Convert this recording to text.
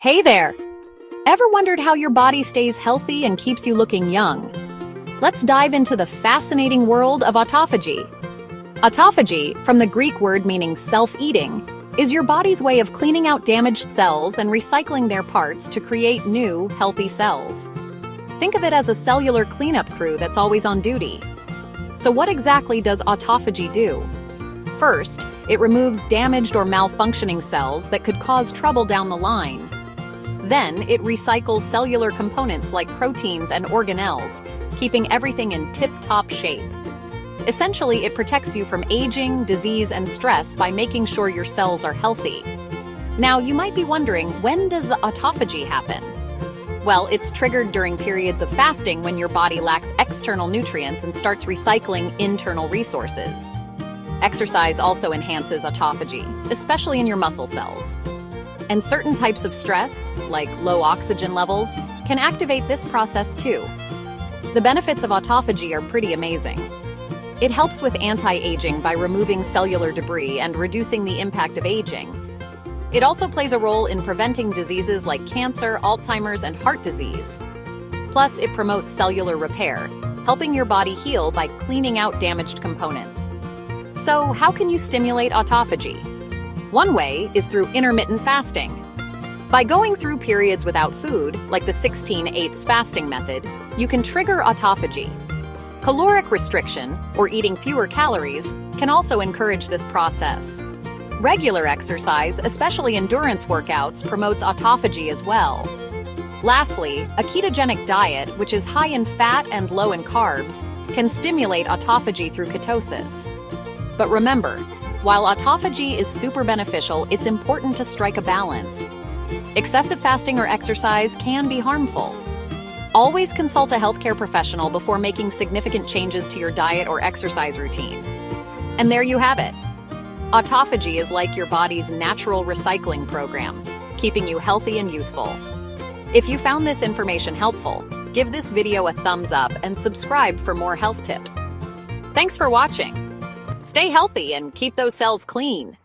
Hey there! Ever wondered how your body stays healthy and keeps you looking young? Let's dive into the fascinating world of autophagy. Autophagy, from the Greek word meaning self-eating, is your body's way of cleaning out damaged cells and recycling their parts to create new, healthy cells. Think of it as a cellular cleanup crew that's always on duty. So what exactly does autophagy do? First, it removes damaged or malfunctioning cells that could cause trouble down the line. Then, it recycles cellular components like proteins and organelles, keeping everything in tip-top shape. Essentially, it protects you from aging, disease, and stress by making sure your cells are healthy. Now, you might be wondering, when does the autophagy happen? Well, it's triggered during periods of fasting when your body lacks external nutrients and starts recycling internal resources. Exercise also enhances autophagy, especially in your muscle cells. And certain types of stress, like low oxygen levels, can activate this process too. The benefits of autophagy are pretty amazing. It helps with anti-aging by removing cellular debris and reducing the impact of aging. It also plays a role in preventing diseases like cancer, Alzheimer's, and heart disease. Plus, it promotes cellular repair, helping your body heal by cleaning out damaged components. So, how can you stimulate autophagy? One way is through intermittent fasting. By going through periods without food, like the 16/8 fasting method, you can trigger autophagy. Caloric restriction, or eating fewer calories, can also encourage this process. Regular exercise, especially endurance workouts, promotes autophagy as well. Lastly, a ketogenic diet, which is high in fat and low in carbs, can stimulate autophagy through ketosis. But remember, while autophagy is super beneficial, it's important to strike a balance. Excessive fasting or exercise can be harmful. Always consult a healthcare professional before making significant changes to your diet or exercise routine. And there you have it. Autophagy is like your body's natural recycling program, keeping you healthy and youthful. If you found this information helpful, give this video a thumbs up and subscribe for more health tips. Thanks for watching. Stay healthy and keep those cells clean.